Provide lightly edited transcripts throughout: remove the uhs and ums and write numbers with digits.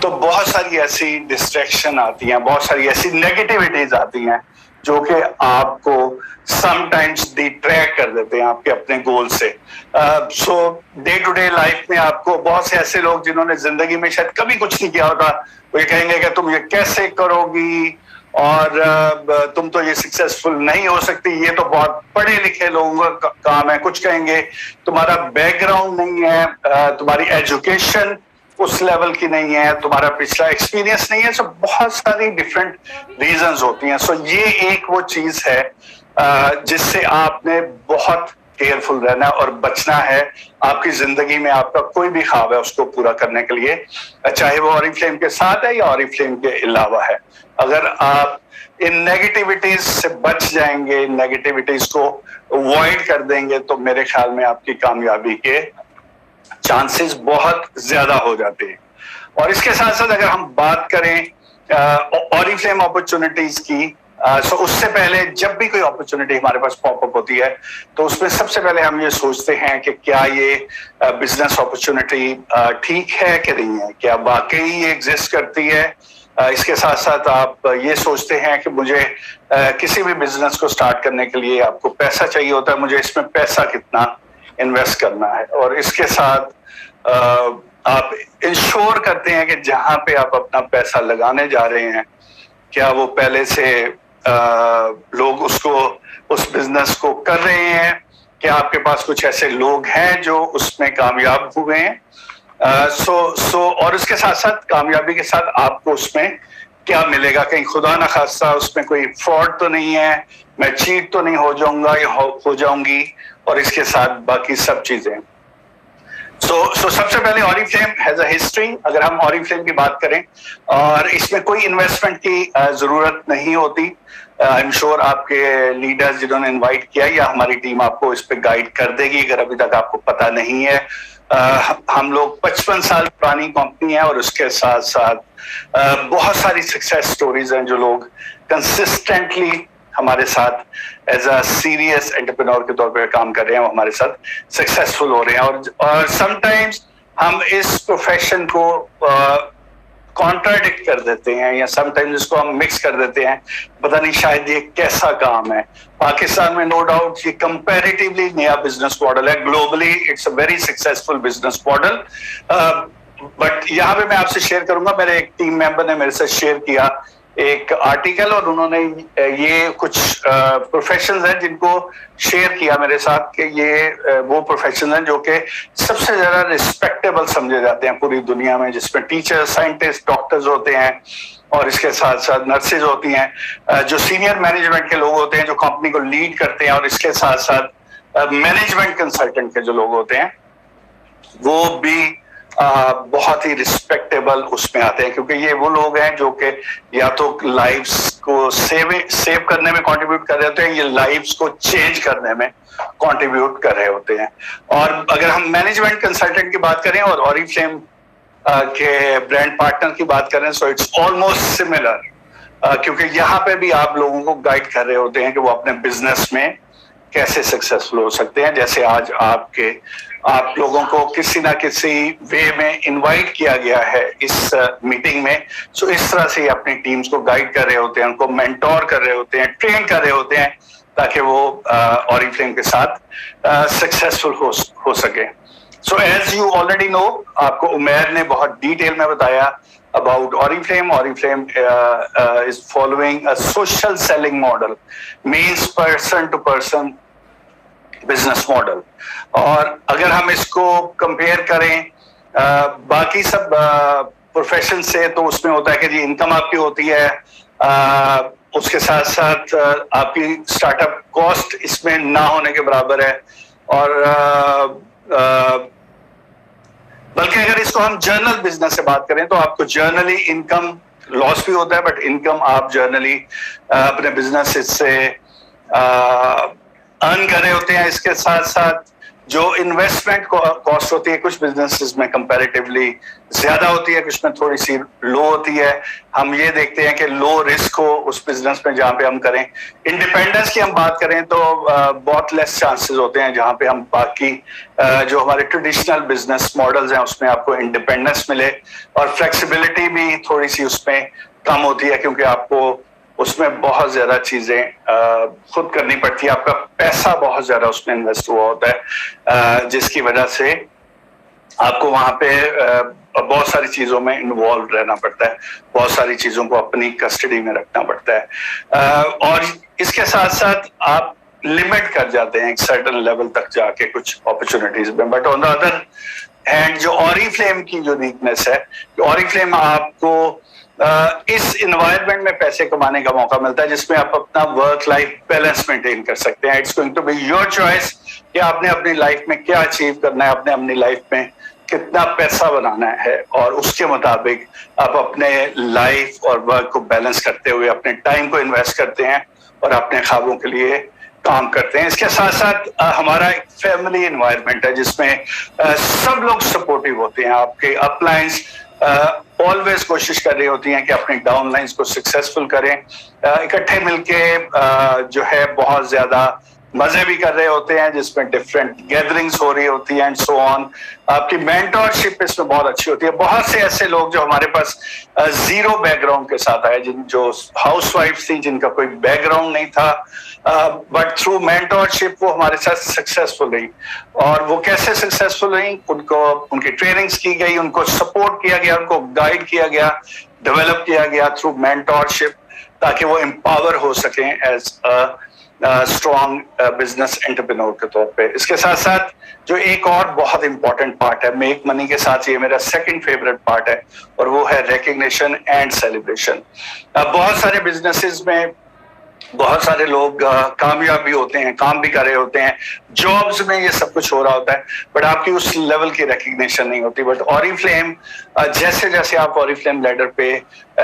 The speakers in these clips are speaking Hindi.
तो बहुत सारी ऐसी डिस्ट्रैक्शन आती हैं, बहुत सारी ऐसी नेगेटिविटीज आती हैं जो कि आपको समटाइम्स डिट्रैक्ट कर देते हैं आपके अपने गोल से। सो डे टू डे लाइफ में आपको बहुत से ऐसे लोग जिन्होंने जिंदगी में शायद कभी कुछ नहीं किया होता, वो ये कहेंगे कि तुम ये कैसे करोगी और तुम तो ये सक्सेसफुल नहीं हो सकती, ये तो बहुत पढ़े लिखे लोगों का काम है। कुछ कहेंगे तुम्हारा बैकग्राउंड नहीं है, तुम्हारी एजुकेशन उस लेवल की नहीं है, तुम्हारा पिछला एक्सपीरियंस नहीं है। सो बहुत सारी डिफरेंट रीजंस होती हैं। सो ये एक वो चीज है जिससे आपने बहुत केयरफुल रहना और बचना है। आपकी जिंदगी में आपका कोई भी ख्वाब है उसको पूरा करने के लिए, चाहे वो ऑरिफ्लेम के साथ है या ऑरिफ्लेम के अलावा है, अगर आप इन नेगेटिविटीज से बच जाएंगे, इन नेगेटिविटीज को अवॉइड कर देंगे, तो मेरे ख्याल में आपकी कामयाबी के चांसेस बहुत ज्यादा हो जाते हैं। और इसके साथ साथ अगर हम बात करें ऑरिफ्लेम अपॉर्चुनिटीज की, सो उससे पहले जब भी कोई अपॉर्चुनिटी हमारे पास पॉपअप होती है तो उसमें सबसे पहले हम ये सोचते हैं कि क्या ये बिजनेस अपॉर्चुनिटी ठीक है कि नहीं है, क्या वाकई ये एग्जिस्ट करती है। इसके साथ साथ आप ये सोचते हैं कि मुझे किसी भी बिजनेस को स्टार्ट करने के लिए आपको पैसा चाहिए होता है, मुझे इसमें पैसा कितना इन्वेस्ट करना है। और इसके साथ आप इंश्योर करते हैं कि जहां पे आप अपना पैसा लगाने जा रहे हैं, क्या वो पहले से लोग उसको उस बिजनेस को कर रहे हैं, क्या आपके पास कुछ ऐसे लोग हैं जो उसमें कामयाब हुए हैं। और उसके साथ साथ कामयाबी के साथ आपको उसमें क्या मिलेगा, कहीं खुदा ना खास्ता उसमें कोई फ्रॉड तो नहीं है, मैं चीट तो नहीं हो जाऊंगा या हो जाऊंगी, और इसके साथ बाकी सब चीजें। सो सबसे पहले ऑरिफ्लेम हैज अ हिस्ट्री। अगर हम ऑरिफ्लेम की बात करें, और इसमें कोई इन्वेस्टमेंट की जरूरत नहीं होती। आई एम श्योर आपके लीडर्स जिन्होंने इनवाइट किया या हमारी टीम आपको इस पे गाइड कर देगी अगर अभी तक आपको पता नहीं है। हम लोग 55 साल पुरानी कंपनी है और उसके साथ साथ बहुत सारी सक्सेस स्टोरीज हैं जो लोग कंसिस्टेंटली हमारे साथ एज अ सीरियस एंटरप्रेन्योर के तौर पे काम कर रहे हैं, वो हमारे साथ सक्सेसफुल हो रहे हैं। और समटाइम्स हम इस प्रोफेशन को कॉन्ट्राडिक्ट कर देते हैं या समटाइम्स इसको हम मिक्स कर देते हैं, पता नहीं शायद ये कैसा काम है। पाकिस्तान में नो डाउट ये कंपैरेटिवली नया बिजनेस मॉडल है, globally it's a very successful business model. But यहाँ पे मैं आपसे शेयर करूंगा, मेरे एक टीम मेंबर ने मेरे साथ शेयर किया एक आर्टिकल, और उन्होंने ये कुछ प्रोफेशंस हैं जिनको शेयर किया मेरे साथ कि ये वो प्रोफेशन हैं जो कि सबसे ज्यादा रिस्पेक्टेबल समझे जाते हैं पूरी दुनिया में, जिसमें टीचर, साइंटिस्ट, डॉक्टर्स होते हैं और इसके साथ साथ नर्सेज होती हैं, जो सीनियर मैनेजमेंट के लोग होते हैं जो कंपनी को लीड करते हैं, और इसके साथ साथ मैनेजमेंट कंसल्टेंट के जो लोग होते हैं वो भी बहुत ही रिस्पेक्टेबल उसमें आते हैं, क्योंकि ये वो लोग हैं जो कि या तो लाइव्स को सेव करने में कंट्रीब्यूट कर रहे होते हैं, ये लाइव्स को चेंज करने में कंट्रीब्यूट कर रहे होते हैं। और अगर हम मैनेजमेंट कंसल्टेंट की बात करें और ऑरिफ्लेम के ब्रांड पार्टनर की बात करें, सो इट्स ऑलमोस्ट सिमिलर, क्योंकि यहाँ पे भी आप लोगों को गाइड कर रहे होते हैं कि वो अपने बिजनेस में कैसे सक्सेसफुल हो सकते हैं। जैसे आज आप लोगों को किसी ना किसी वे में इनवाइट किया गया है इस मीटिंग में, सो इस तरह से अपनी टीम्स को गाइड कर रहे होते हैं, उनको मेंटोर कर रहे होते हैं, ट्रेन कर रहे होते हैं, ताकि वो ऑरिफ्लेम के साथ सक्सेसफुल हो सके। So as you already know, आपको उमेर ने बहुत डिटेल में बताया about Oriflame. Oriflame is following a social selling model, means person to person business model. और अगर हम इसको कंपेयर करें बाकी सब प्रोफेशन से, तो उसमें होता है कि जी इनकम आपकी होती है, उसके साथ साथ आपकी स्टार्टअप कॉस्ट इसमें ना होने के बराबर है, और बल्कि अगर इसको हम जर्नल बिजनेस से बात करें तो आपको जर्नली इनकम लॉस भी होता है, बट इनकम आप जर्नली अपने बिजनेस से अर्न कर रहे होते हैं। इसके साथ साथ जो इन्वेस्टमेंट कॉस्ट होती है कुछ बिजनेसेस में कंपैरेटिवली ज्यादा होती है, कुछ में थोड़ी सी लो होती है। हम ये देखते हैं कि लो रिस्क हो उस बिजनेस में जहां पे हम करें। इंडिपेंडेंस की हम बात करें तो बहुत लेस चांसेस होते हैं जहां पे हम बाकी जो हमारे ट्रेडिशनल बिजनेस मॉडल्स हैं उसमें आपको इंडिपेंडेंस मिले, और फ्लेक्सिबिलिटी भी थोड़ी सी उसमें कम होती है क्योंकि आपको उसमें बहुत ज्यादा चीजें खुद करनी पड़ती है, आपका पैसा बहुत ज्यादा उसमें इन्वेस्ट हुआ होता है, जिसकी वजह से आपको वहां पे बहुत सारी चीजों में इन्वॉल्व रहना पड़ता है, बहुत सारी चीजों को अपनी कस्टडी में रखना पड़ता है, और इसके साथ साथ आप लिमिट कर जाते हैं एक सर्टेन लेवल तक जाके कुछ अपॉर्चुनिटीज में। But on the other hand जो ऑरिफ्लेम की जो वीकनेस है, ऑरिफ्लेम आपको इस इन्वायरमेंट में पैसे कमाने का मौका मिलता है जिसमें आप अपना वर्क लाइफ बैलेंस मेंटेन कर सकते हैं। It's going to be your choice कि आपने अपनी लाइफ में क्या अचीव करना है, आपने अपनी लाइफ में कितना पैसा बनाना है, और उसके मुताबिक आप अपने लाइफ और वर्क को बैलेंस करते हुए अपने टाइम को इन्वेस्ट करते हैं और अपने ख्वाबों के लिए काम करते हैं। इसके साथ साथ हमारा एक फैमिली इन्वायरमेंट है जिसमें सब लोग सपोर्टिव होते हैं। आपके अपलाइंस ऑलवेज कोशिश कर रही होती हैं कि अपनी डाउनलाइंस को सक्सेसफुल करें, इकट्ठे मिलके जो है बहुत ज्यादा मजे भी कर रहे होते हैं जिसमें डिफरेंट गैदरिंग्स हो रही होती हैं एंड सो ऑन। आपकी मेंटरशिप इसमें बहुत अच्छी होती है। बहुत से ऐसे लोग जो हमारे पास जीरो बैकग्राउंड के साथ आए, जो हाउसवाइफ थी, जिनका कोई बैकग्राउंड नहीं था, बट थ्रू मेंटरशिप वो हमारे साथ सक्सेसफुल रही। और वो कैसे सक्सेसफुल रही, उनको उनकी ट्रेनिंग्स की गई, उनको सपोर्ट किया गया, उनको गाइड किया गया, डेवलप किया गया थ्रू मेंटरशिप, ताकि वो एम्पावर हो सकें एज स्ट्रॉन्ग बिजनेस एंटरप्रेन्योर के तौर पे। इसके साथ साथ जो एक और बहुत इंपॉर्टेंट पार्ट है मेक मनी के साथ, ये मेरा सेकंड फेवरेट पार्ट है, और वो है रिकग्निशन एंड सेलिब्रेशन। बहुत सारे बिजनेसेस में बहुत सारे लोग कामयाब भी होते हैं, काम भी कर रहे होते हैं, जॉब्स में ये सब कुछ हो रहा होता है, बट आपकी उस लेवल की रिकग्निशन नहीं होती। बट ऑरिफ्लेम, जैसे जैसे आप ऑरिफ्लेम लैडर पे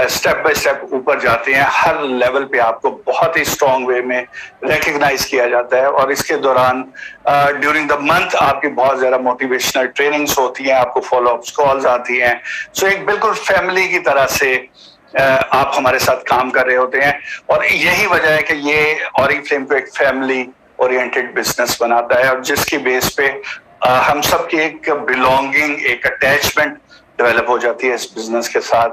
स्टेप बाय स्टेप ऊपर जाते हैं, हर लेवल पे आपको बहुत ही स्ट्रॉन्ग वे में रिकग्नाइज किया जाता है, और इसके दौरान ड्यूरिंग द मंथ आपकी बहुत ज्यादा मोटिवेशनल ट्रेनिंग्स होती हैं, आपको फॉलो अप्स कॉल्स आती हैं। सो एक बिल्कुल फैमिली की तरह से आप हमारे साथ काम कर रहे होते हैं, और यही वजह है कि ये ऑरिफ्लेम को एक फैमिली ओरिएंटेड बिजनेस बनाता है, और जिसकी बेस पे हम सब की एक बिलोंगिंग, एक अटैचमेंट डेवलप हो जाती है इस बिजनेस के साथ,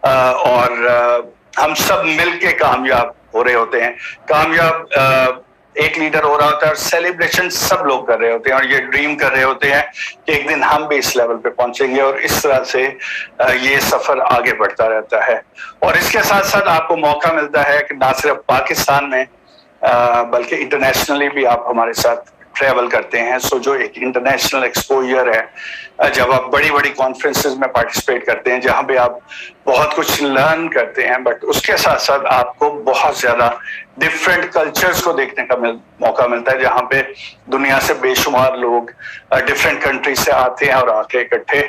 और हम सब मिलके कामयाब हो रहे होते हैं। कामयाब एक लीडर हो रहा होता है और सेलिब्रेशन सब लोग कर रहे होते हैं, और ये ड्रीम कर रहे होते हैं कि एक दिन हम भी इस लेवल पे पहुंचेंगे, और इस तरह से ये सफर आगे बढ़ता रहता है। और इसके साथ साथ आपको मौका मिलता है कि ना सिर्फ पाकिस्तान में बल्कि इंटरनेशनली भी आप हमारे साथ ट्रेवल करते हैं। सो जो एक इंटरनेशनल एक्सपोजर है, जब आप बड़ी बड़ी कॉन्फ्रेंसेस में पार्टिसिपेट करते हैं जहां पे आप बहुत कुछ लर्न करते हैं, बट उसके साथ साथ आपको बहुत ज्यादा डिफरेंट कल्चर्स को देखने का मौका मिलता है, जहां पे दुनिया से बेशुमार लोग डिफरेंट कंट्री से आते हैं और आके इकट्ठे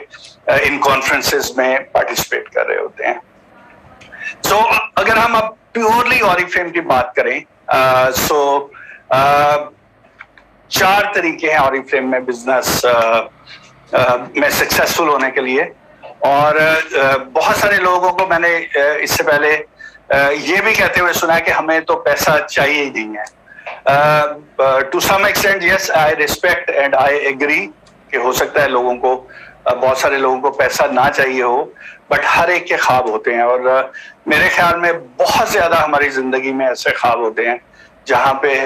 इन कॉन्फ्रेंसेस में पार्टिसिपेट कर रहे होते हैं। सो अगर हम अब प्योरली ऑरिफ्लेम की बात करें, चार तरीके हैं ऑरिफ्लेम में बिजनेस में सक्सेसफुल होने के लिए, और बहुत सारे लोगों को मैंने इससे पहले ये भी कहते हुए सुना है कि हमें तो पैसा चाहिए ही नहीं है। To some extent yes, I respect and I agree कि हो सकता है लोगों को, बहुत सारे लोगों को पैसा ना चाहिए हो, बट हर एक के ख्वाब होते हैं, और मेरे ख्याल में बहुत ज्यादा हमारी जिंदगी में ऐसे ख्वाब होते हैं जहां पे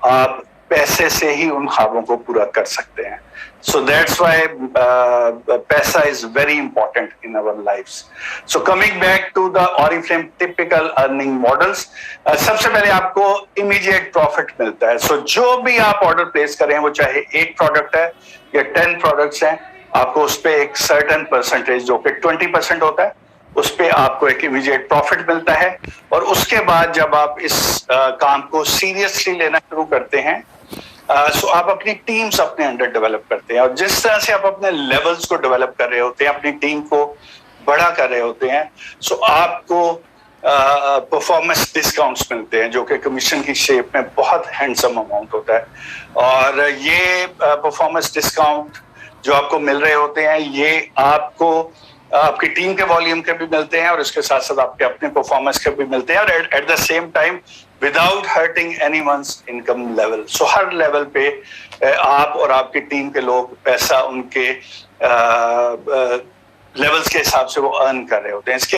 आप पैसे से ही उन ख्वाबों को पूरा कर सकते हैं। सो दैट्स व्हाई पैसा is very important in our lifes. So coming back to the Oriflame typical earning models, सबसे पहले आपको इमीडिएट प्रॉफिट मिलता है। सो जो भी आप ऑर्डर प्लेस करें, वो चाहे एक प्रोडक्ट है या 10 प्रोडक्ट्स हैं, आपको उस पर एक सर्टेन परसेंटेज जो कि 20% होता है, उस पे आपको एक इमीडिएट प्रॉफिट मिलता है। और उसके बाद जब आप इस काम को सीरियसली लेना शुरू करते हैं, सो आप अपनी टीम्स अपने अंडर डेवलप करते हैं, और जिस तरह से आप अपने लेवल्स को डेवलप कर रहे होते हैं, अपनी टीम को बड़ा कर रहे होते हैं, सो आपको परफॉर्मेंस डिस्काउंट्स मिलते हैं, जो कि कमीशन की शेप में बहुत हैंडसम अमाउंट होता है। और ये परफॉर्मेंस डिस्काउंट जो आपको मिल रहे होते हैं, ये आपको आपकी टीम के वॉल्यूम के भी मिलते हैं और इसके साथ साथ आपके अपने परफॉर्मेंस के भी मिलते हैं, और at the same time without hurting anyone's income level. So her level पे आप और आपकी टीम के लोग पैसा उनके लेवल्स के हिसाब से वो अर्न कर रहे होते हैं। इसके